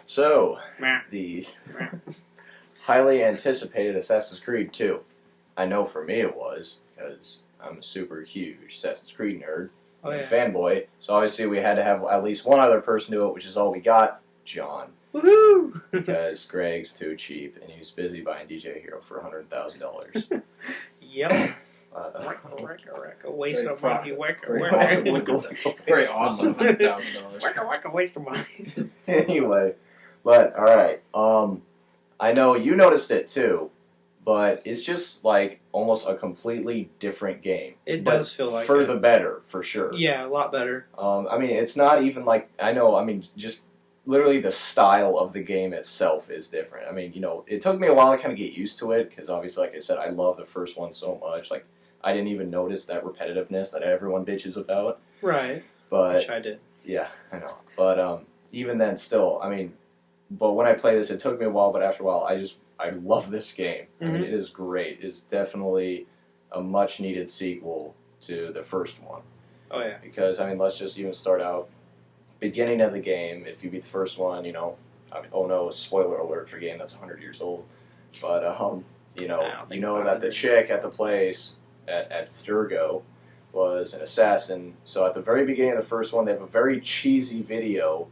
So, the highly anticipated Assassin's Creed 2. I know for me it was, because I'm a super huge Assassin's Creed nerd and fanboy, so obviously we had to have at least one other person do it, which is all we got, John. Woohoo! Because Greg's too cheap, and he's busy buying DJ Hero for $100,000. Yep. A waste of money. Very awesome. $100,000. Waste of money. Anyway, but alright. I know you noticed it too, but it's just like almost a completely different game. It does feel like for the better, for sure. Yeah, a lot better. I mean, it's not even like just literally the style of the game itself is different. I mean, it took me a while to kind of get used to it because obviously, like I said, I love the first one so much. Like, I didn't even notice that repetitiveness that everyone bitches about. Right. But which I did. Yeah, I know. But even then, still, I mean, but when I played this, it took me a while. But after a while, I love this game. I mean, it is great. It's definitely a much needed sequel to the first one. Oh yeah. Because I mean, let's just even start out. Beginning of the game, if you beat the first one, I mean, oh no, spoiler alert for a game that's 100 years old. But that the chick at the place at Sturgo was an assassin. So at the very beginning of the first one, they have a very cheesy video,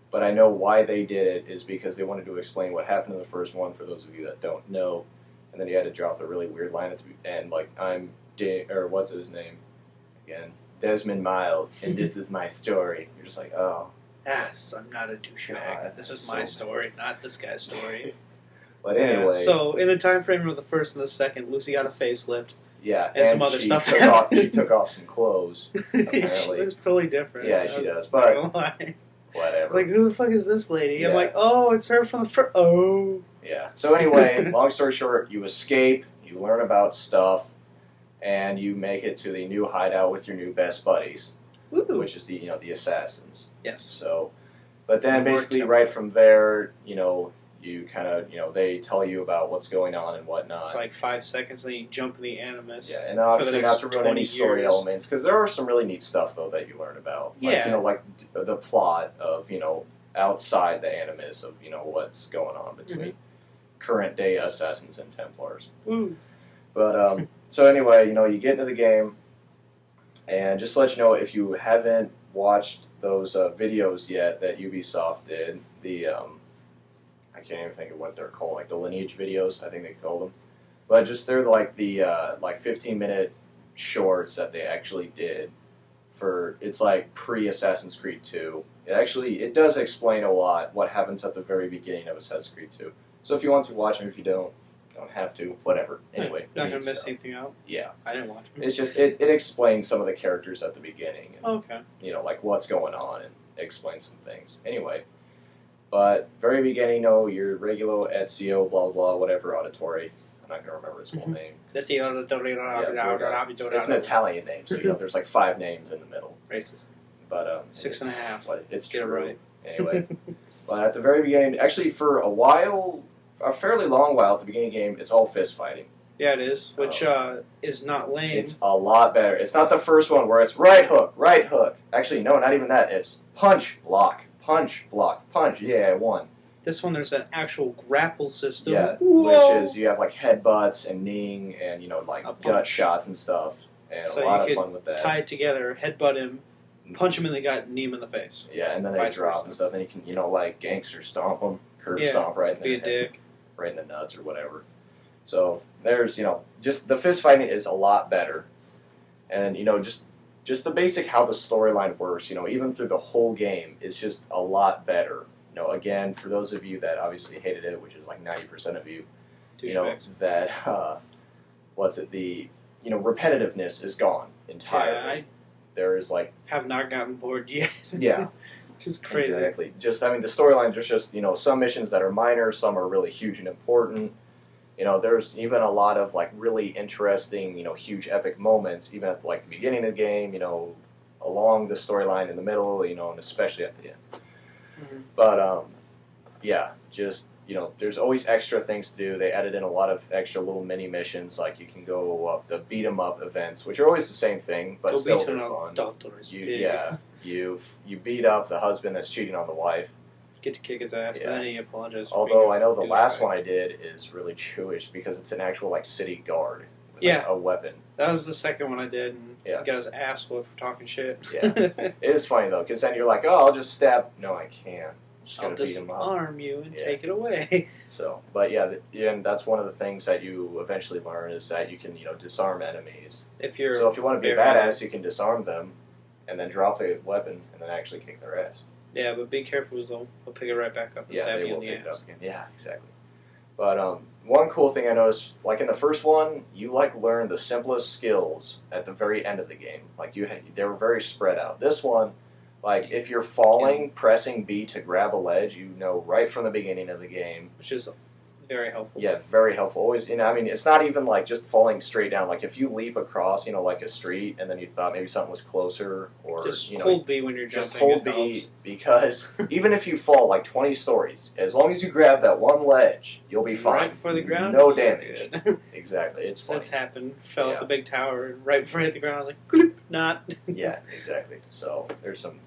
but I know why they did it is because they wanted to explain what happened in the first one for those of you that don't know. And then he had to drop the really weird line at the end, like what's his name again? Desmond Miles, and this is my story. You're just like, oh. Yes, I'm not a douchebag. This is my story, not this guy's story. But anyway. So, in the time frame of the first and the second, Lucy got a facelift. Yeah, and some other stuff. She took off some clothes, apparently. She looks totally different. Yeah, she does, but whatever. It's like, who the fuck is this lady? Yeah. I'm like, oh, it's her from the first. Oh. Yeah. So anyway, long story short, you escape, you learn about stuff, and you make it to the new hideout with your new best buddies, which is the assassins. Yes. So, but then basically right from there, you kind of they tell you about what's going on and whatnot. For like 5 seconds, then you jump in the Animus. Yeah, and obviously not to ruin any story elements because there are some really neat stuff though that you learn about. Yeah. Like the plot of outside the Animus of what's going on between current day assassins and Templars. But so anyway, you get into the game, and just to let you know, if you haven't watched those videos yet that Ubisoft did, I can't even think of what they're called, like the Lineage videos, I think they called them. But just they're like the 15-minute shorts that they actually did for, it's like pre-Assassin's Creed 2. It does explain a lot what happens at the very beginning of Assassin's Creed 2. So if you want to watch them, if you don't have to, whatever. Anyway. Not going to miss anything out? Yeah. I didn't watch them. It's just, it explains some of the characters at the beginning. And, okay. Like what's going on and explains some things. Anyway. But very beginning, your regular Ezio, blah, blah, whatever, auditory. I'm not going to remember his full name. It's an Italian name, so there's like 5 names in the middle. Racist. But 6.5. But it's Get true. it right. Anyway. But at the very beginning, actually for a while, a fairly long while at the beginning of the game, it's all fist fighting. Yeah, it is, which is not lame. It's a lot better. It's not the first one where it's right hook, right hook. Actually, no, not even that. It's punch, block, punch, block, punch. Yeah, I won. This one, there's an actual grapple system. Yeah, which is you have like headbutts and kneeing and like gut shots and stuff, and so a lot of fun with that. Tie it together, headbutt him, punch him in the gut, knee him in the face. Yeah, and then they drop and stuff, and you can like gangster stomp them, curb stomp right in the dick, right in the nuts or whatever. So there's just the fist fighting is a lot better, and just the basic how the storyline works. Even through the whole game, it's just a lot better. Again, for those of you that obviously hated it, which is like 90% of you, that the repetitiveness is gone entirely. Yeah, there is like have not gotten bored yet. Yeah, which is crazy. Exactly. Just the storyline. There's just some missions that are minor, some are really huge and important. There's even a lot of like really interesting, huge epic moments, even at like the beginning of the game, along the storyline in the middle, and especially at the end. But yeah, just there's always extra things to do. They added in a lot of extra little mini missions, like you can go up the beat 'em up events, which are always the same thing, but still they're fun. You beat up the husband that's cheating on the wife. get to kick his ass, and then he apologizes. Although I know the last one I did is really Jewish because it's an actual like city guard with like, a weapon. That was the second one I did, and he got his ass whooped for talking shit. Yeah, it is funny though because then you're like, oh, I'll just stab. No, I can't. I'll disarm you and take it away. So, but and that's one of the things that you eventually learn is that you can, disarm enemies. If you want to be a badass, you can disarm them, and then drop the weapon, and then actually kick their ass. Yeah, but be careful because they'll pick it right back up and stab you in the ass. It up again. Yeah, exactly. But one cool thing I noticed, like in the first one, you learn the simplest skills at the very end of the game. Like they were very spread out. This one. Like, if you're falling, pressing B to grab a ledge, you know right from the beginning of the game. Which is very helpful. Yeah, very helpful. Always, it's not even like just falling straight down. Like, if you leap across, like a street, and then you thought maybe something was closer, or, just hold B when you're jumping. Just hold B, because even if you fall, like, 20 stories, as long as you grab that one ledge, you'll be fine. Right before the ground? No damage. Exactly. It's funny. That's happened. Fell off the big tower, and right before I hit the ground, I was like, bloop, not. Yeah, exactly. So, there's some,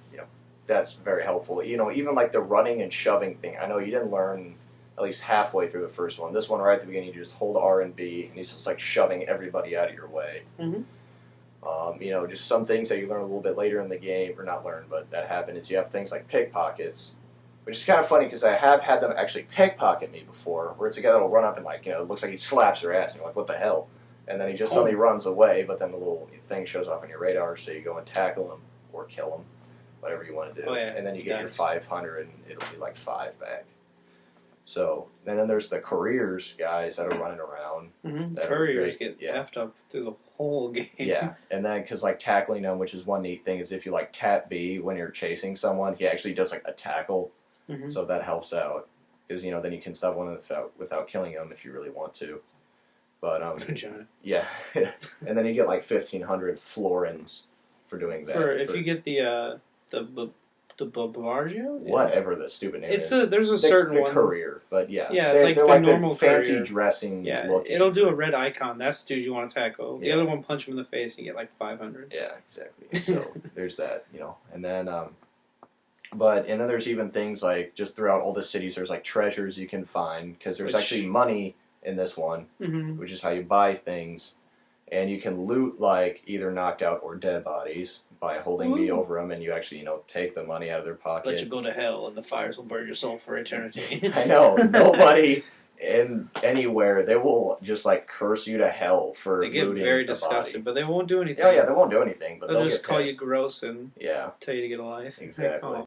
that's very helpful. Even like the running and shoving thing. I know you didn't learn at least halfway through the first one. This one, right at the beginning, you just hold R and B, and he's just like shoving everybody out of your way. Mm-hmm. Just some things that you learn a little bit later in the game, or not learn, but that happen is you have things like pickpockets, which is kind of funny because I have had them actually pickpocket me before, where it's a guy that'll run up and it looks like he slaps your ass, and you're like, what the hell? And then he just suddenly runs away, but then the little thing shows up on your radar, so you go and tackle him or kill him. Whatever you want to do. Oh, yeah. And then you get your 500 and it'll be like 5 back. So, and then there's the couriers guys that are running around. Mm-hmm. Couriers get effed up through the whole game. Yeah, and then because tackling them, which is one neat thing, is if you tap B when you're chasing someone, he actually does a tackle. Mm-hmm. So that helps out. Because, then you can stop one without killing them if you really want to. But, yeah. And then you get 1,500 florins for doing that. If you get the Barbaggio? Whatever the stupid name is. There's a certain one. The courier, but yeah. Yeah, they're like the normal fancy courier. dressing looking. It'll do a red icon. That's the dude you want to tackle. The other one, punch him in the face and you get 500. Yeah, exactly. So there's that, And then, and then there's even things just throughout all the cities, there's treasures you can find, because there's actually money in this one, which is how you buy things. And you can loot either knocked out or dead bodies by holding B over them, and you actually take the money out of their pocket. Let you go to hell, and the fires will burn your soul for eternity. I know nobody anywhere they will just curse you to hell for looting. They get very disgusted, but they won't do anything. Yeah, they won't do anything, but they'll just call you gross and tell you to get a life. Exactly.